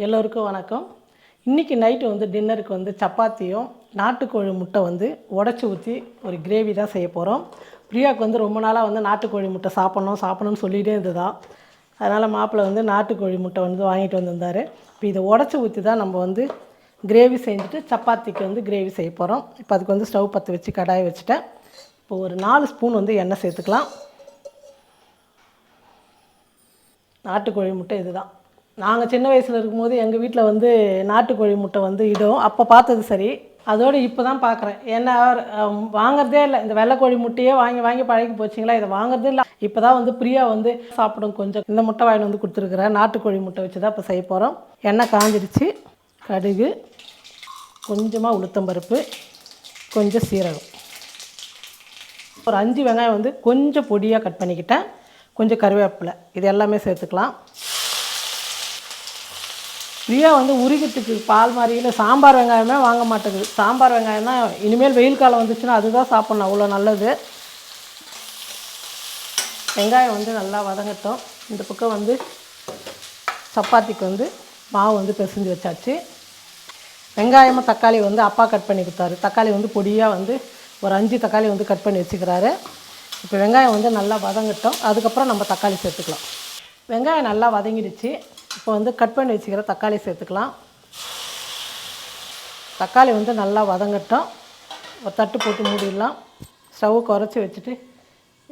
எல்லோருக்கும் வணக்கம். இன்றைக்கி நைட்டு வந்து டின்னருக்கு வந்து சப்பாத்தியும் நாட்டுக்கோழி முட்டை வந்து உடச்சி ஊற்றி ஒரு கிரேவி தான் செய்ய போகிறோம். பிரியாவுக்கு வந்து ரொம்ப நாளாக வந்து நாட்டுக்கோழி முட்டை சாப்பிட்ணுன்னு சொல்லிகிட்டே இருந்துதான். அதனால் மாப்பிள்ளை வந்து நாட்டுக்கோழி முட்டை வந்து வாங்கிட்டு வந்திருந்தார். இப்போ இதை உடச்சி ஊற்றி தான் நம்ம வந்து கிரேவி செஞ்சுட்டு சப்பாத்திக்கு வந்து கிரேவி செய்ய போகிறோம். இப்போ அதுக்கு வந்து ஸ்டவ் பற்ற வச்சு கடாயை வச்சுட்டேன். இப்போ ஒரு 4 ஸ்பூன் வந்து எண்ணெய் சேர்த்துக்கலாம். நாட்டுக்கோழி முட்டை இதுதான். நாங்கள் சின்ன வயசில் இருக்கும்போது எங்கள் வீட்டில் வந்து நாட்டுக்கோழி முட்டை வந்து இடும். அப்போ பார்த்தது சரி. அதோடு இப்போ தான் பார்க்குறேன். ஏன்னா வாங்குறதே இல்லை. இந்த வெள்ளைக்கோழி முட்டையே வாங்கி வாங்கி பழகி போச்சிங்களா, இதை வாங்குறதே இல்லை. இப்போ தான் வந்து பிரியா வந்து சாப்பிடும். கொஞ்சம் இந்த முட்டை வாங்கி வந்து கொடுத்துருக்குறேன். நாட்டுக்கோழி முட்டை வச்சு தான் இப்போ செய்ய போகிறோம். எண்ணெய் காஞ்சிடுச்சு. கடுகு, கொஞ்சமாக உளுத்தம்பருப்பு, கொஞ்சம் சீரகம், ஒரு 5 வெங்காயம் வந்து கொஞ்சம் பொடியாக கட் பண்ணிக்கிட்டேன். கொஞ்சம் கருவேப்பிலை, இது எல்லாமே சேர்த்துக்கலாம். பிரியா வந்து உரிக்கிறதுக்கு பால் மாதிரியில் சாம்பார் வெங்காயமே வாங்க மாட்டேங்குது. சாம்பார் வெங்காயம் தான் இனிமேல் வெயில் காலம் வந்துச்சுன்னா அதுதான் சாப்பிட்ணும், அவ்வளோ நல்லது. வெங்காயம் வந்து நல்லா வதங்கட்டும். இந்த பக்கம் வந்து சப்பாத்திக்கு வந்து மாவு வந்து பிசைஞ்சு வச்சாச்சு. வெங்காயமும் தக்காளி வந்து அப்பா கட் பண்ணி கொடுத்தாரு. தக்காளி வந்து பொடியாக வந்து ஒரு 5 தக்காளி வந்து கட் பண்ணி வச்சுக்கிறாரு. இப்போ வெங்காயம் வந்து நல்லா வதங்கட்டும். அதுக்கப்புறம் நம்ம தக்காளி சேர்த்துக்கலாம். வெங்காயம் நல்லா வதங்கிடுச்சு. இப்போ வந்து கட் பண்ணி வச்சுக்கிற தக்காளி சேர்த்துக்கலாம். தக்காளி வந்து நல்லா வதங்கட்டும். ஒரு தட்டு போட்டு மூடிடலாம். ஸ்டவ் குறைச்சி வச்சுட்டு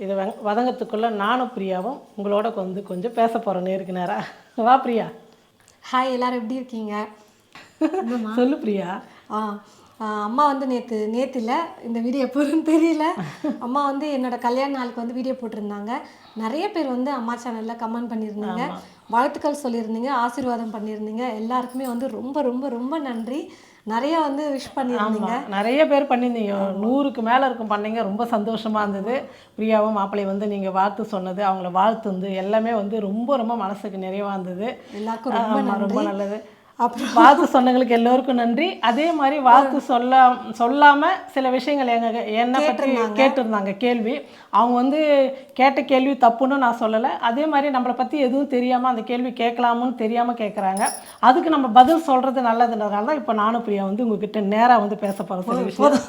இது வதங்கிறதுக்குள்ளே நானும் பிரியாவும் உங்களோட வந்து கொஞ்சம் பேச போகிறோம் நேருக்கு நேராக. வா பிரியா. ஹாய், எல்லோரும் எப்படி இருக்கீங்க? சொல்லு பிரியா. அம்மா வந்து நேற்று இல்லை, இந்த வீடியோ எப்போதுன்னு தெரியல. அம்மா வந்து என்னோடய கல்யாண நாளுக்கு வந்து வீடியோ போட்டிருந்தாங்க. நிறைய பேர் வந்து அம்மா சேனலில் கமெண்ட் பண்ணியிருந்தீங்க, வாழ்த்துக்கள் சொல்லியிருந்தீங்க, ஆசீர்வாதம் பண்ணியிருந்தீங்க. எல்லாருக்குமே வந்து ரொம்ப ரொம்ப ரொம்ப நன்றி. நிறையா வந்து விஷ் பண்ணியிருந்தீங்க. நிறைய பேர் பண்ணியிருந்தீங்க. 100க்கு மேலே இருக்கும் பண்ணீங்க. ரொம்ப சந்தோஷமாக இருந்தது. பிரியாவும் மாப்பிள்ளை வந்து நீங்கள் வாழ்த்து சொன்னது, அவங்கள வாழ்த்து வந்து எல்லாமே வந்து ரொம்ப ரொம்ப மனசுக்கு நிறைவாக இருந்தது. எல்லாருக்கும் ரொம்ப நல்லது. அப்புறம் வாழ்த்து சொன்னவங்களுக்கு எல்லோருக்கும் நன்றி. அதே மாதிரி வாழ்த்து சொல்லாமல் சில விஷயங்கள் என்னை பற்றி கேட்டிருந்தாங்க கேள்வி. அவங்க வந்து கேட்ட கேள்வி தப்புன்னு நான் சொல்லலை. அதே மாதிரி நம்மளை பற்றி எதுவும் தெரியாமல் அந்த கேள்வி கேட்கலாமுன்னு தெரியாமல் கேட்குறாங்க. அதுக்கு நம்ம பதில் சொல்கிறது நல்லதுன்றதுனால தான் இப்போ நானும் பிரியா வந்து உங்ககிட்ட நேராக வந்து பேச போகிறேன் சில விஷயம்.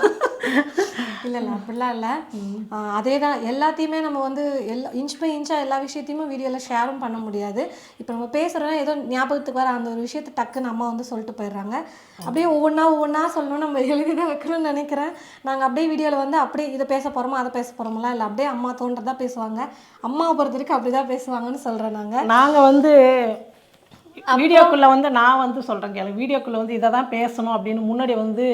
இல்லை அப்படிலாம் இல்லை. அதே தான், எல்லாத்தையுமே நம்ம வந்து இன்ச் பை இன்ச்சாக எல்லா விஷயத்தையுமே வீடியோவில் ஷேரும் பண்ண முடியாது. இப்போ நம்ம பேசுகிறோன்னா ஏதோ ஞாபகத்துக்கு வர அந்த ஒரு விஷயத்தை டக்குன்னு அம்மா வந்து சொல்லிட்டு போயிடுறாங்க. அப்படியே ஒவ்வொன்றா சொல்லணும்னு நம்ம எழுதி தான் வைக்கணும்னு நினைக்கிறேன். நாங்கள் அப்படியே வீடியோவில் வந்து அப்படியே இதை பேச போகிறோமோ அதை பேச போகிறோம்லாம் இல்லை, அப்படியே அம்மா தோன்றதான் பேசுவாங்க. அம்மாவை பொறுத்த வரைக்கும் அப்படி தான் பேசுவாங்கன்னு சொல்கிறேன். நாங்கள் வந்து வீடியோக்குள்ளே வந்து நான் வந்து சொல்கிறேன் கேளு. வீடியோக்குள்ளே வந்து இதை தான் பேசணும் அப்படின்னு முன்னாடி வந்து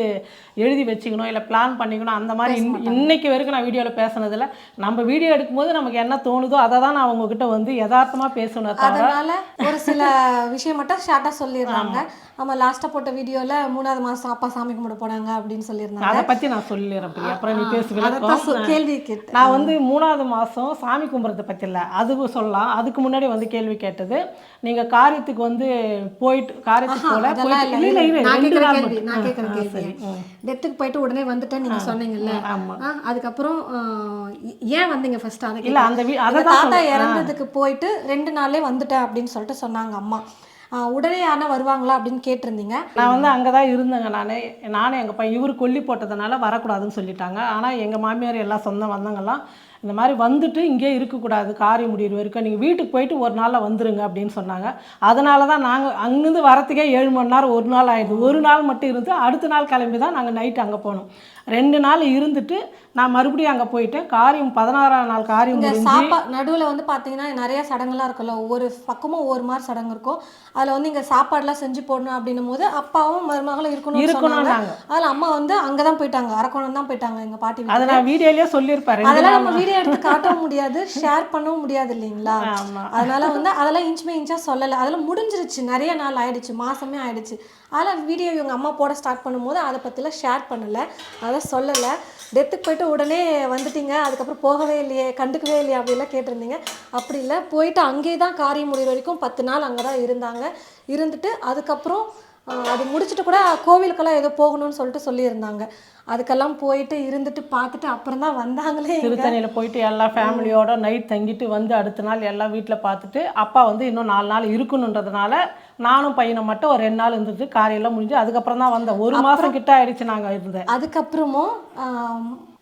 எழுதி வச்சுக்கணும், இல்லை பிளான் பண்ணிக்கணும், அந்த மாதிரி இன்னைக்கு வரைக்கும் நான் வீடியோவில் பேசுனதில்ல. நம்ம வீடியோ எடுக்கும்போது நமக்கு என்ன தோணுதோ அதை தான் நான் உங்ககிட்ட வந்து யதார்த்தமாக பேசணும். அதனால் ஒரு சில விஷயம் மட்டும் ஷார்ட்டாக சொல்லிடுறாங்க. நம்ம லாஸ்ட்டாக போட்ட வீடியோவில் 3ஆவது மாதம் அப்பா சாமி கும்பிட போனாங்க அப்படின்னு சொல்லியிருந்தாங்க. அதை பற்றி நான் சொல்லிடுறேன். அப்புறம் நீ பேசுவேன். கேள்வி கேட்டு நான் வந்து 3ஆவது மாதம் சாமி கும்பிட்றத பற்றி இல்லை, அது சொல்லலாம். அதுக்கு முன்னாடி வந்து கேள்வி கேட்டது, நீங்கள் காரியத்துக்கு வந்து போயிட்டு காரியத்துக்கு போல டெத்துக்கு போயிட்டு உடனே வந்துட்டேன் நீங்க சொன்னீங்கல்ல. அதுக்கப்புறம் ஏன் வந்தீங்க ஃபர்ஸ்ட்? இல்லை அந்த தாத்தா இறந்ததுக்கு போயிட்டு 2 நாள்லேயே வந்துட்டேன் அப்படின்னு சொல்லிட்டு சொன்னாங்க அம்மா. உடனே ஆனால் வருவாங்களா அப்படின்னு கேட்டிருந்தீங்க. நான் வந்து அங்கே தான் இருந்தேங்க. நானே எங்கள் பையன் இவர் கொல்லி போட்டதுனால வரக்கூடாதுன்னு சொல்லிட்டாங்க. ஆனால் எங்கள் மாமியார் எல்லாம் சொந்த வந்தவங்கெல்லாம் இந்த மாதிரி வந்துட்டு இங்கே இருக்கக்கூடாது, காரியம் முடிகிற வரைக்கும் நீங்கள் வீட்டுக்கு போயிட்டு ஒரு நாளில் வந்துருங்க அப்படின்னு சொன்னாங்க. அதனால தான் நாங்கள் அங்கேருந்து வரத்துக்கே 7 மணி நேரம், ஒரு நாள் ஆயிடுது. ஒரு நாள் மட்டும் இருந்து அடுத்த நாள் கிளம்பி தான் நாங்கள் நைட்டு அங்கே போனோம். 2 நாள் இருந்துட்டு நான் மறுபடியும் அங்கே போயிட்டேன். காரியம் 16ஆம் நாள் காரியம் நடுவில் வந்து பார்த்தீங்கன்னா நிறைய சடங்குலாம் இருக்குல்ல, ஒவ்வொரு பக்கமும் ஒவ்வொரு மாதிரி சடங்கு இருக்கும். அதில் வந்து இங்கே சாப்பாடுலாம் செஞ்சு போடணும் அப்படின்னும் போது அப்பாவும் மருமகளும் இருக்கணும். அதில் அம்மா வந்து அங்கே தான் போயிட்டாங்க, அரக்கோணம் தான் போயிட்டாங்க எங்கள் பாட்டி. அதை நான் வீடியோலேயே சொல்லியிருப்பாரு. அதெல்லாம் நம்ம வீடியோ எடுத்து காட்டவும் முடியாது, ஷேர் பண்ணவும் முடியாது இல்லைங்களா. அதனால வந்து அதெல்லாம் இன்ச் பை இன்ச்சாக சொல்லலை. அதெல்லாம் முடிஞ்சிருச்சு, நிறைய நாள் ஆயிடுச்சு, மாதமே ஆயிடுச்சு. அதெல்லாம் வீடியோ இவங்க அம்மா போட ஸ்டார்ட் பண்ணும்போது அதை பற்றிலாம் ஷேர் பண்ணலை, அதை சொல்லலை. டெத்துக்கு போயிட்டு உடனே வந்துட்டீங்க, அதுக்கப்புறம் போகவே இல்லையே, கண்டுக்கவே இல்லையே அப்படிலாம் கேட்டிருந்தீங்க. அப்படி இல்லை, போயிட்டு அங்கேயே தான் காரியம் முடிகிற வரைக்கும் 10 நாள் அங்கே தான் இருந்துட்டு அதுக்கப்புறம் அது முடிச்சுட்டு கூட கோவிலுக்கெல்லாம் ஏதோ போகணும்னு சொல்லிட்டு சொல்லியிருந்தாங்க. அதுக்கெல்லாம் போயிட்டு இருந்துட்டு பார்த்துட்டு அப்புறம் தான் வந்தாங்களே. திருத்தணியில் போயிட்டு எல்லா ஃபேமிலியோட நைட் தங்கிட்டு வந்து அடுத்த நாள் எல்லாம் வீட்டில் பார்த்துட்டு அப்பா வந்து இன்னும் 4 நாள் இருக்கணுன்றதுனால நானும் பையனை மட்டும் ஒரு 2 நாள் இருந்துட்டு காரியெல்லாம் முடிஞ்சு அதுக்கப்புறம் தான் வந்தேன். 1 மாதம் கிட்ட ஆயிடுச்சு நாங்கள் இருந்தேன். அதுக்கப்புறமும்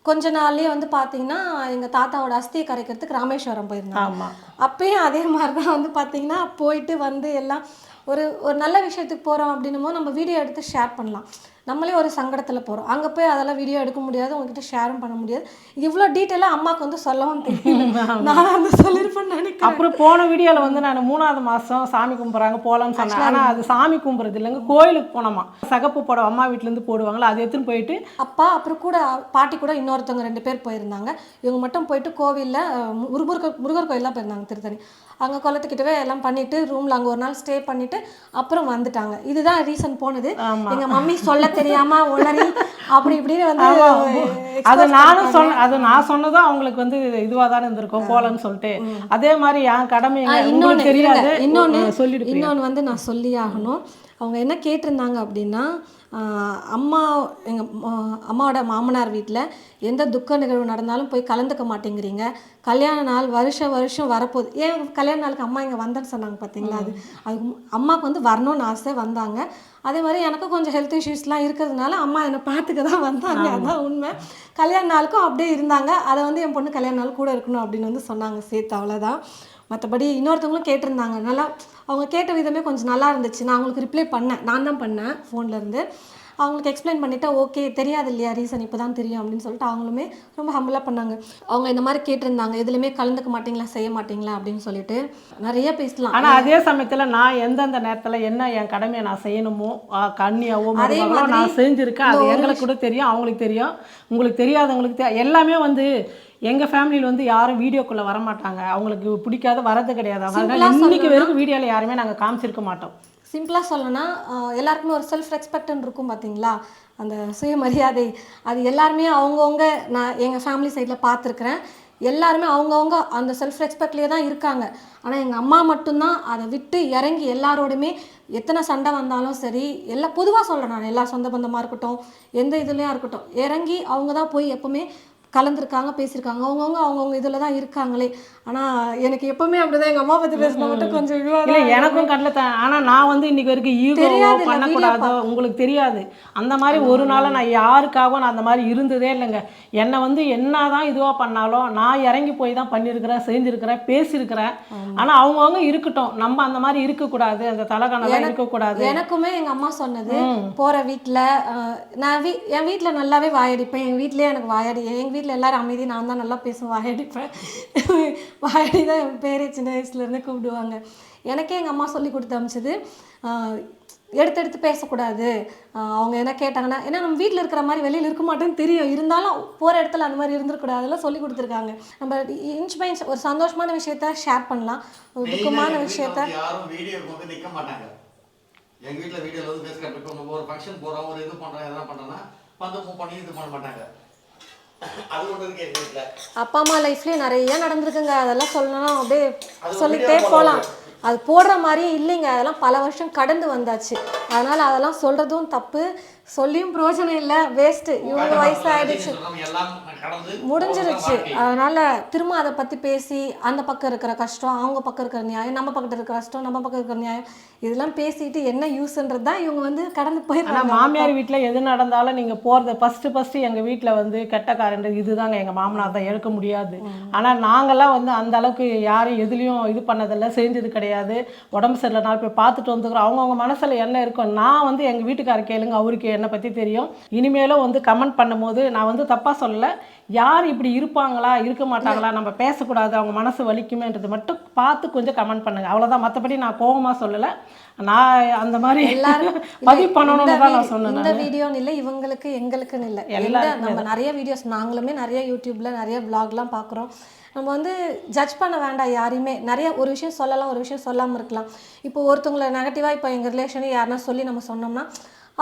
கொஞ்ச நாள்லயே வந்து பார்த்தீங்கன்னா எங்கள் தாத்தாவோட அஸ்தியை கரைக்கிறதுக்கு ராமேஸ்வரம் போயிருந்தாங்க. ஆமாம், அப்பயும் அதே மாதிரி தான் வந்து பார்த்தீங்கன்னா போயிட்டு வந்து எல்லாம் ஒரு ஒரு நல்ல விஷயத்துக்கு போகிறோம் அப்படின்னும் போது நம்ம வீடியோ எடுத்து ஷேர் பண்ணலாம். நம்மளே ஒரு சங்கடத்தில் போகிறோம், அங்கே போய் அதெல்லாம் வீடியோ எடுக்க முடியாது, உங்ககிட்ட ஷேரும் பண்ண முடியாது. இவ்வளோ டீட்டெயிலாக அம்மாவுக்கு வந்து சொல்லவும் தெரியும். நான் அந்த சொல்லியிருப்பேன்னு நினைக்கிறேன். அப்புறம் போன வீடியோவில் வந்து நான் 3ஆவது மாதம் சாமி கும்பிட்றாங்க போகலான்னு சொன்னேன். ஆனால் அது சாமி கும்பிட்றது இல்லைங்க, கோயிலுக்கு போனோமா. சகப்பு புடவை அம்மா வீட்டிலேருந்து போடுவாங்களா, அது எடுத்துன்னு போயிட்டு அப்பா அப்புறம் கூட பாட்டி கூட இன்னொருத்தவங்க 2 பேர் போயிருந்தாங்க. இவங்க மட்டும் போயிட்டு கோவிலில் முருகர் கோயிலெலாம் போயிருந்தாங்க திருத்தணி. அங்கே குளத்துக்கிட்டவே எல்லாம் பண்ணிவிட்டு ரூமில் அங்கே ஒரு நாள் ஸ்டே பண்ணிவிட்டு அப்புறம் வந்துட்டாங்க. இதுதான் ரீசன் போனது. எங்கள் மம்மி சொல்ல தெரியாமல் உளறி அப்படி இப்படின்னு வந்து அது நானும் அது நான் சொன்னதும் அவங்களுக்கு வந்து இதுவாக தானே இருந்திருக்கும் போலன்னு சொல்லிட்டு. அதே மாதிரி என் கடமை உங்களுக்கு தெரியாது. இன்னொன்று வந்து நான் சொல்லி ஆகணும். அவங்க என்ன கேட்டிருந்தாங்க அப்படின்னா, அம்மா எங்கள் அம்மாவோட மாமனார் வீட்டில் எந்த துக்க நிகழ்வு நடந்தாலும் போய் கலந்துக்க மாட்டேங்கிறீங்க, கல்யாண நாள் வருஷம் வரப்போகுது. ஏன் கல்யாண நாளுக்கு அம்மா இங்கே வந்தேன்னு சொன்னாங்க பார்த்தீங்களா, அது அம்மாவுக்கு வந்து வரணும்னு ஆசை வந்தாங்க. அதே மாதிரி எனக்கும் கொஞ்சம் ஹெல்த் இஷ்யூஸ்லாம் இருக்கிறதுனால அம்மா என்னை பார்த்துக்க தான் வந்தாங்க, அதான் உண்மை. கல்யாண நாளுக்கும் அப்படியே இருந்தாங்க. அதை வந்து என் பொண்ணு கல்யாண நாள் கூட இருக்கணும் அப்படின்னு வந்து சொன்னாங்க சேர்த்து, அவ்வளோதான். மற்றபடி இன்னொருத்தவங்களும் கேட்டிருந்தாங்க, நல்லா அவங்க கேட்ட விதமே கொஞ்சம் நல்லா இருந்துச்சு. நான் அவங்களுக்கு ரிப்ளை பண்ணேன், நான் தான் பண்ணேன் ஃபோன்லேருந்து. அவங்களுக்கு எக்ஸ்பிளைன் பண்ணிவிட்டு ஓகே தெரியாது இல்லையா ரீசன் இப்போ தான் தெரியும் அப்படின்னு சொல்லிட்டு அவங்களுமே ரொம்ப ஹம்பிளாக பண்ணாங்க. அவங்க இந்த மாதிரி கேட்டிருந்தாங்க, எதுலையுமே கலந்துக்க மாட்டிங்களா செய்ய மாட்டிங்களா அப்படின்னு சொல்லிட்டு நிறைய பேசலாம். ஆனால் அதே சமயத்தில் நான் எந்தெந்த நேரத்தில் என்ன என் கடமையை நான் செய்யணுமோ கண்ணியாவோ மருமகளோ நான் செஞ்சுருக்கேன். அது எங்களுக்கு கூட தெரியும், அவங்களுக்கு தெரியும், உங்களுக்கு தெரியாதவங்களுக்கு எல்லாமே வந்து எங்கள் ஃபேமிலியில் வந்து யாரும் வீடியோக்குள்ளே வரமாட்டாங்க, அவங்களுக்கு பிடிக்காத வரது கிடையாது. அதனால இன்னைக்கு வரைக்கும் வீடியோவில் யாருமே நாங்கள் காமிச்சிருக்க மாட்டோம். சிம்பிளாக சொல்லணும்னா எல்லாருக்குமே ஒரு செல்ஃப் ரெஸ்பெக்ட்னு இருக்கும் பார்த்தீங்களா, அந்த சுயமரியாதை. அது எல்லாருமே அவங்கவுங்க நான் எங்கள் ஃபேமிலி சைடில் பார்த்துருக்குறேன். எல்லாருமே அவங்கவுங்க அந்த செல்ஃப் ரெஸ்பெக்ட்லேயே தான் இருக்காங்க. ஆனால் எங்கள் அம்மா மட்டும்தான் அதை விட்டு இறங்கி எல்லாரோடையுமே எத்தனை சண்டை வந்தாலும் சரி, எல்லாம் பொதுவாக சொல்கிறேன் நான், எல்லா சொந்த பந்தமாக இருக்கட்டும் எந்த இதுலேயும் இருக்கட்டும், இறங்கி அவங்க தான் போய் எப்போவுமே கலந்துருக்காங்க, பேசியிருக்காங்க. அவங்கவுங்க இதில் தான் இருக்காங்களே. ஆனால் எனக்கு எப்பவுமே அப்படிதான் எங்கள் அம்மா பற்றி பேசினா மட்டும் கொஞ்சம் இல்லை எனக்கும் கண்ணில் தான். ஆனால் நான் வந்து இன்னைக்கு வரைக்கும் ஈகோ பண்ணக்கூடாதோ உங்களுக்கு தெரியாது. அந்த மாதிரி ஒரு நாள் நான் யாருக்காகவும் நான் அந்த மாதிரி இருந்ததே இல்லைங்க. என்னை வந்து என்ன தான் இதுவாக பண்ணாலும் நான் இறங்கி போய் தான் பண்ணியிருக்கிறேன், செஞ்சுருக்கிறேன், பேசியிருக்கிறேன். ஆனால் அவங்கவுங்க இருக்கட்டும், நம்ம அந்த மாதிரி இருக்கக்கூடாது, அந்த தலைகணெல்லாம் இருக்கக்கூடாது. எனக்குமே எங்கள் அம்மா சொன்னது, போகிற வீட்டில் நான் என் வீட்டில் நல்லாவே வாயடிப்பேன். எங்கள் வீட்டிலே எனக்கு வாயாடி, எங்கள் வீட்டில் எல்லாரும் அமைதி, நான் தான் நல்லா பேசுவேன், வாயடிப்பேன். வாயடி தான் என் பேரே சின்ன வயசுலேருந்தே கூப்பிடுவாங்க. எனக்கே எங்கள் அம்மா சொல்லி கொடுத்து அமிச்சது, எடுத்து பேசக்கூடாது. அவங்க என்ன கேட்டாங்கன்னா, ஏன்னா நம்ம வீட்டில் இருக்கிற மாதிரி வெளியில் இருக்க மாட்டேன்னு தெரியும், இருந்தாலும் போகிற இடத்துல அந்த மாதிரி இருந்துருக்கூடாது, அதெல்லாம் சொல்லி கொடுத்துருக்காங்க. நம்ம இன்ச் பை இன்ச் ஒரு சந்தோஷமான விஷயத்த ஷேர் பண்ணலாம், ஒரு துக்கமான விஷயத்த யாரும் வீடியோக்கு வந்து நிற்க மாட்டாங்க. எங்கள் வீட்டில் வீடியோவில் வந்து பேசுகிறப்ப இப்போ நம்ம ஒரு ஃபங்க்ஷன் போகிறோம், ஒரு இது பண்ணுறோம், எதனா பண்ணுறோன்னா வந்து மூவ் பண்ணி இது பண்ண மாட்டாங்க. அது ஒன்று இருக்கு எங்கள் வீட்டில். அப்பா அம்மா லைஃப்லேயே நிறைய நடந்திருக்குங்க, அதெல்லாம் சொல்லணும்னா அப்படியே சொல்லிகிட்டே போகலாம். அது போடுற மாதிரியே இல்லைங்க, அதெல்லாம் பல வருஷம் கடந்து வந்தாச்சு. அதனால் அதெல்லாம் சொல்கிறதும் தப்பு, சொல்லியும் பிரயோஜனம் இல்லை, வேஸ்ட்டு. இவங்க வயசாகிடுச்சு, முடிஞ்சிருச்சு. அதனால் திரும்ப அதை பற்றி பேசி அந்த பக்கம் இருக்கிற கஷ்டம், அவங்க பக்கம் இருக்கிற நியாயம், நம்ம பக்கத்தில் இருக்கிற கஷ்டம், நம்ம பக்கம் இருக்கிற நியாயம், இதெல்லாம் பேசிட்டு என்ன யூஸ்ன்றது தான் இவங்க வந்து கடந்து போயிடுறாங்க. மாமியார் வீட்டில் எது நடந்தாலும் நீங்கள் போகிறது ஃபஸ்ட்டு எங்கள் வீட்டில் வந்து கெட்டக்காரன்றது இதுதாங்க, எங்கள் மாமனார் தான் எடுக்க முடியாது. ஆனால் நாங்கள்லாம் வந்து அந்த அளவுக்கு யாரும் எதுலேயும் இது பண்ணதில்லை, செஞ்சது கிடையாது. உடம்பு சரியில்லை நாள் போய் பார்த்துட்டு வந்துக்கிறோம். அவங்கவுங்க மனசில் என்ன இருக்கும். நான் வந்து எங்கள் வீட்டுக்காரர் கேளுங்க, அவருக்கு என்னை பற்றி தெரியும். இனிமேலும் வந்து கமெண்ட் பண்ணும்போது நான் வந்து தப்பாக சொல்லலை, யார் இப்படி இருப்பாங்களா இருக்க மாட்டாங்களா, நம்ம பேசக்கூடாது, அவங்க மனசு வலிக்குமேன்றது மட்டும் பார்த்து கொஞ்சம் கமெண்ட் பண்ணுங்கள், அவ்வளோதான். மற்றபடி நான் கோபமாக சொல்லலை, நான் அந்த மாதிரி எல்லாரும் பதிவு பண்ணணும்னு தான் நான் சொன்னேன். இந்த வீடியோன்னு இல்லை, இவங்களுக்கு எங்களுக்குன்னு இல்லை, எல்லாம் நம்ம நிறைய வீடியோஸ், நாங்களுமே நிறைய யூடியூப்பில் நிறைய விளாக்லாம் பார்க்குறோம். நம்ம வந்து ஜட்ஜ் பண்ண வேண்டாம் யாரையுமே. நிறைய ஒரு விஷயம் சொல்லலாம், ஒரு விஷயம் சொல்லாமல் இருக்கலாம். இப்போ ஒருத்தவங்களை நெகட்டிவாக இப்போ எங்கள் ரிலேஷனே யாருன்னா சொல்லி நம்ம சொன்னோம்னா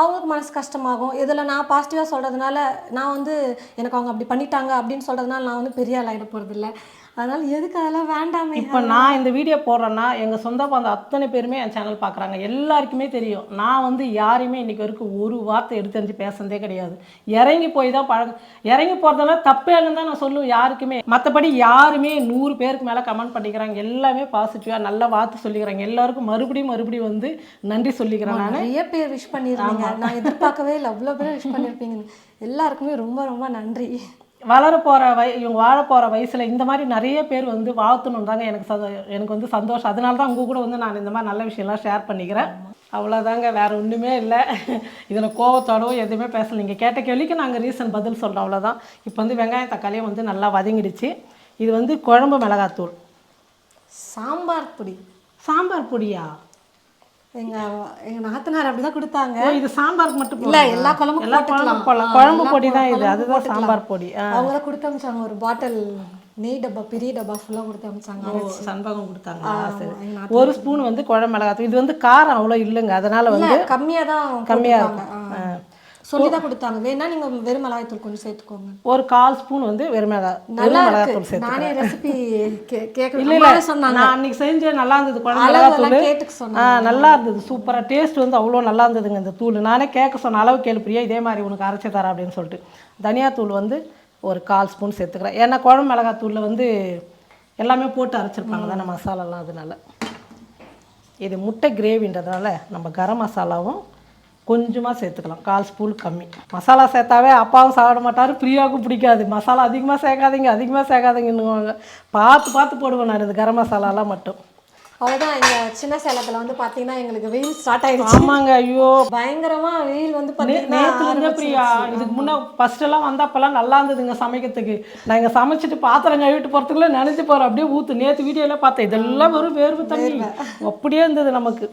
அவங்களுக்கு மனசு கஷ்டமாகும். இதில் நான் பாசிட்டிவாக சொல்கிறதுனால நான் வந்து எனக்கு அவங்க அப்படி பண்ணிட்டாங்க அப்படின்னு சொல்கிறதுனால நான் வந்து பெரிய ஆள் ஆகிட போகிறதில்ல. அதனால எதுக்கு அதெல்லாம் வேண்டாமே. இப்போ நான் இந்த வீடியோ போடுறேன்னா எங்கள் சொந்த பந்தம் அத்தனை பேருமே என் சேனல் பார்க்குறாங்க. எல்லாருக்குமே தெரியும் நான் வந்து யாரையுமே இன்றைக்கி வரைக்கும் ஒரு வார்த்தை எடுத்து பேசுனதே கிடையாது. இறங்கி போய் தான் இறங்கி போகிறதுனால தப்பே இல்லைன்னு தான் நான் சொல்லுவேன் யாருக்குமே. மற்றபடி யாருமே 100 பேருக்கு மேலே கமெண்ட் பண்ணிக்கிறாங்க. எல்லாமே பாசிட்டிவாக நல்ல வார்த்தை சொல்லிக்கிறாங்க. எல்லாருக்கும் மறுபடியும் வந்து நன்றி சொல்லிக்கிறேன். நான் நிறைய பேர் விஷ் பண்ணியிருந்தீங்க. நான் எதிர்பார்க்கவே இல்லை அவ்வளோ பேர் விஷ் பண்ணியிருப்பீங்க. எல்லாருக்குமே ரொம்ப ரொம்ப நன்றி. இவங்க வாழ போகிற வயசில் இந்த மாதிரி நிறைய பேர் வந்து வாழ்த்தணும் தாங்க எனக்கு வந்து சந்தோஷம். அதனால தான் உங்கள் கூட வந்து நான் இந்த மாதிரி நல்ல விஷயம்லாம் ஷேர் பண்ணிக்கிறேன். அவ்வளோதாங்க, வேறு ஒன்றுமே இல்லை. இதில் கோவத்தோடவும் எதுவுமே பேசலை. நீங்கள் கேட்ட கேள்விக்கு நாங்கள் ரீசன் பதில் சொல்கிறோம், அவ்வளோதான். இப்போ வந்து வெங்காயம் தக்காளியும் வந்து நல்லா வதங்கிடுச்சு. இது வந்து குழம்பு மிளகாத்தூள். சாம்பார் பொடியா? எங்க நாத்தனார் அப்படிதான் கொடுத்தாங்க. இது சாம்பாருக்கு மட்டும் இல்ல, எல்லா குழம்புக்கும் குழம்பு பொடி தான் இது. அதுதான் சாம்பார் பொடி. அவங்க கொடுத்து அனுப்பிச்சாங்க ஒரு பாட்டில் நெய் டப்பா, பெரிய டப்பா ஃபுல்லா கொடுத்து அனுப்பிச்சாங்க. சண்பகம் கொடுத்தாங்க. சரி, 1 ஸ்பூன் வந்து குழம்பு மிளகாத்தூள். இது வந்து காரம் அவ்வளோ இல்லைங்க, அதனால வந்து கம்மியாக இருக்கும். சொல்லி தான் கொடுத்தாங்க. வேணா நீங்க வெறும் மிளகாய்த்தூள் கொஞ்சம் சேர்த்துக்கோங்க. ஒரு 1/4 ஸ்பூன் வந்து வெறும் மிளகாய்த்தூள் சேர்த்து. நானே ரெசிபி கேட்க இல்லை சொன்னாங்க. நான் அன்னைக்கு செஞ்சேன், நல்லா இருந்தது. குழம்பு மிளகாத்தூள் நல்லா இருந்தது, சூப்பராக டேஸ்ட் வந்து அவ்வளோ நல்லா இருந்ததுங்க இந்த தூள். நானே கேட்க சொன்ன அளவு கேள்விப்பிரியா இதே மாதிரி உனக்கு அரைச்சி தரேன் அப்படின்னு சொல்லிட்டு. தனியாத்தூள் வந்து ஒரு 1/4 ஸ்பூன் சேர்த்துக்கிறேன். ஏன்னா குழம்பு மிளகாத்தூளில் வந்து எல்லாமே போட்டு அரைச்சிருப்பாங்க தானே மசாலாலாம். அதனால இது முட்டை கிரேவின்றதுனால நம்ம கரம் மசாலாவும் கொஞ்சமாக சேர்த்துக்கலாம், 1/4 ஸ்பூன் கம்மி. மசாலா சேர்த்தாவே அப்பாவும் சாப்பிட மாட்டார், பிரியாவுக்கும் பிடிக்காது. மசாலா அதிகமாக சேர்க்காதீங்கன்னுவாங்க. பார்த்து போடுவேன் நான் இது கரம் மசாலாலாம் மட்டும். அவ்வளோதான். இங்கே சின்ன சேலத்தில் வந்து பார்த்தீங்கன்னா எங்களுக்கு வெயில் ஸ்டார்ட் ஆயிடுச்சு. ஆமாங்க, ஐயோ பயங்கரமாக வெயில் வந்து நேற்று பிரியா. இதுக்கு முன்னே ஃபஸ்ட்டெல்லாம் வந்தப்பெல்லாம் நல்லா இருந்ததுங்க சமைக்கிறதுக்கு. நான் இங்கே சமைச்சிட்டு பாத்திரம் கழுவிட்டு போகிறதுக்குள்ளே நினச்சி போகிறேன் அப்படியே ஊற்று. நேற்று வீடியோவில் பார்த்தேன், இதெல்லாம் வெறும் வேர்வு தண்ணி அப்படியே இருந்தது நமக்கு.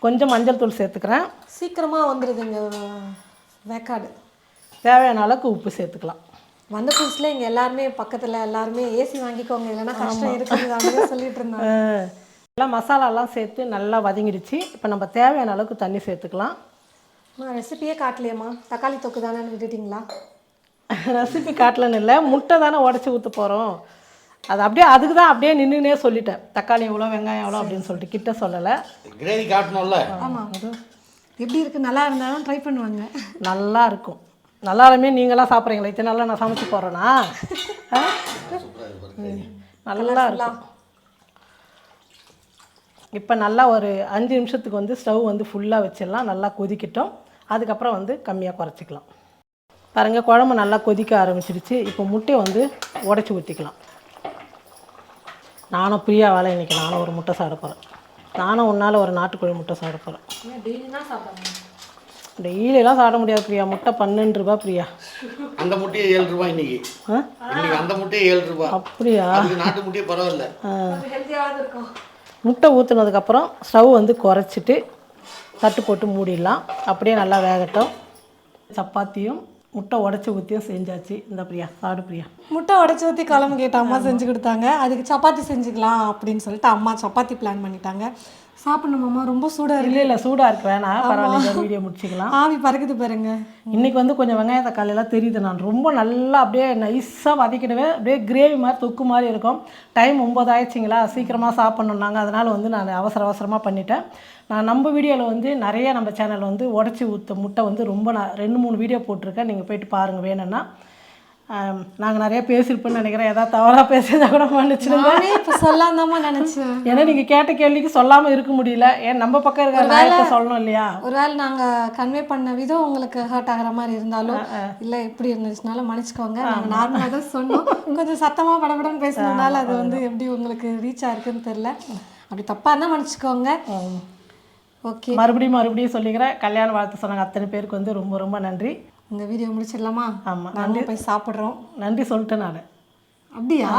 கொஞ்சம் மஞ்சள் தூள் சேர்த்துக்கிறேன். சீக்கிரமாக வந்துடுதுங்க வேக்காடு. தேவையான அளவுக்கு உப்பு சேர்த்துக்கலாம். வந்த புதுசில் இங்கே எல்லாருமே பக்கத்தில் எல்லாருமே ஏசி வாங்கிக்கோங்க, இல்லைன்னா கஷ்டம் இருக்குது அப்படின்னு சொல்லிட்டு இருந்தாங்க. எல்லாம் மசாலாலாம் சேர்த்து நல்லா வதங்கிடுச்சு. இப்போ நம்ம தேவையான அளவுக்கு தண்ணி சேர்த்துக்கலாம். ரெசிபியே காட்டலையம்மா, தக்காளி தொக்கு தானே விட்டுட்டிங்களா? ரெசிபி காட்டலன்னு இல்லை, முட்டை தானே உடச்சி ஊற்ற போகிறோம். அது அப்படியே அதுக்கு தான் அப்படியே நின்றுனே சொல்லிட்டேன், தக்காளி எவ்வளோ வெங்காயம் எவ்வளோ அப்படின்னு சொல்லிட்டு. கிட்ட சொல்லலை, கிரேவி காட்டணும்ல. ஆமாம், எப்படி இருக்குது நல்லா இருந்தாலும் ட்ரை பண்ணுவாங்க. நல்லா இருக்கும். நல்லாலுமே நீங்களாம் சாப்பிட்றீங்களா? இத்தனை நாளாக நான் சமைச்சு போடுறேன்னா நல்லா இருக்கும். இப்போ நல்லா ஒரு 5 நிமிஷத்துக்கு வந்து ஸ்டவ் வந்து ஃபுல்லாக வச்சிடலாம். நல்லா கொதிக்கட்டும். அதுக்கப்புறம் வந்து கம்மியாக குறைச்சிக்கலாம். பாருங்கள், குழம்பு நல்லா கொதிக்க ஆரம்பிச்சிடுச்சு. இப்போ முட்டையை வந்து உடச்சி ஊற்றிக்கலாம். நானும் பிரியா வேலை இன்றைக்கி நானும் ஒரு முட்டை சாப்பிட போகிறேன். நானும் உன்னால் ஒரு நாட்டுக்கோழி முட்டை சாப்பிட போகிறேன். டெய்லியெல்லாம் சாப்பிட முடியாது பிரியா. முட்டை 12 ரூபா பிரியா. அந்த முட்டையே 7 ரூபா இன்னைக்கு. அந்த முட்டையே 7 ரூபா. அப்படியா? நாட்டு முட்டையே பரவாயில்ல. முட்டை ஊற்றுனதுக்கப்புறம் ஸ்டவ் வந்து குறைச்சிட்டு தட்டு போட்டு மூடிடலாம். அப்படியே நல்லா வேகட்டும். சப்பாத்தியும் முட்டை உடச்சி ஊற்றியும் செஞ்சாச்சு. இந்த பிரியா சாப்பிடு பிரியா. முட்டை உடச்சி ஊற்றி குழம்பு கேட்ட அம்மா செஞ்சு கொடுத்தாங்க. அதுக்கு சப்பாத்தி செஞ்சுக்கலாம் அப்படின்னு சொல்லிட்டு அம்மா சப்பாத்தி பிளான் பண்ணிட்டாங்க. சாப்பிடணுமாம்மா? ரொம்ப சூடாக இருக்கு. இல்லை சூடாக இருக்கு, வேணாம் பரவாயில்ல, வீடியோ முடிச்சிக்கலாம். ஆவி பறக்குது பாருங்க. இன்றைக்கி வந்து கொஞ்சம் வெங்காய தக்காளியெல்லாம் தெரியுது. நான் ரொம்ப நல்லா அப்படியே நைஸாக வதக்கிடுவேன். அப்படியே கிரேவி மாதிரி தொக்கு மாதிரி இருக்கும். டைம் 9 ஆயிடுச்சிங்களா, சீக்கிரமாக சாப்பிட்ணுன்னாங்க. அதனால் வந்து நான் அவசரமாக பண்ணிட்டேன். நான் நம்ம வீடியோவில் வந்து நிறைய நம்ம சேனல் வந்து உடச்சி ஊற்ற முட்டை வந்து ரொம்ப நான் 2-3 வீடியோ போட்டிருக்கேன். நீங்கள் போய்ட்டு பாருங்கள் வேணும்னா. நாங்கள் நிறைய பேசியிருப்போன்னு நினைக்கிறேன். ஏதாவது தவறாக பேசுறதா கூட மன்னிச்சிடுங்க. இப்போ சொல்லாம நினச்சேன். ஏன்னா நீங்கள் கேட்ட கேள்விக்கு சொல்லாமல் இருக்க முடியல. ஏன் நம்ம பக்கம் இருக்கிற நாயத்தை சொல்லணும் இல்லையா? ஒருவேளை நாங்கள் கன்வே பண்ண விதம் உங்களுக்கு ஹர்ட் ஆகிற மாதிரி இருந்தாலும் இல்லை எப்படி இருந்துச்சுனாலும் மன்னிச்சுக்கோங்க. நாங்கள் நார்மலாக தான் சொன்னோம். கொஞ்சம் சத்தமாக படபடன்னு பேசுனதுனால அது வந்து எப்படி உங்களுக்கு ரீச் ஆயிருக்குன்னு தெரில. அப்படி தப்பாக இருந்தால் மன்னிச்சுக்கோங்க. ஓகே, மறுபடியும் சொல்லிக்கிறேன். கல்யாண வாழ்த்து சொன்னாங்க அத்தனை பேருக்கு வந்து ரொம்ப ரொம்ப நன்றி. இந்த வீடியோ முடிச்சிடலாமா? ஆமாம், நன்றி. போய் சாப்பிட்றோம். நன்றி சொல்லிட்டேன் நான். அப்படியா?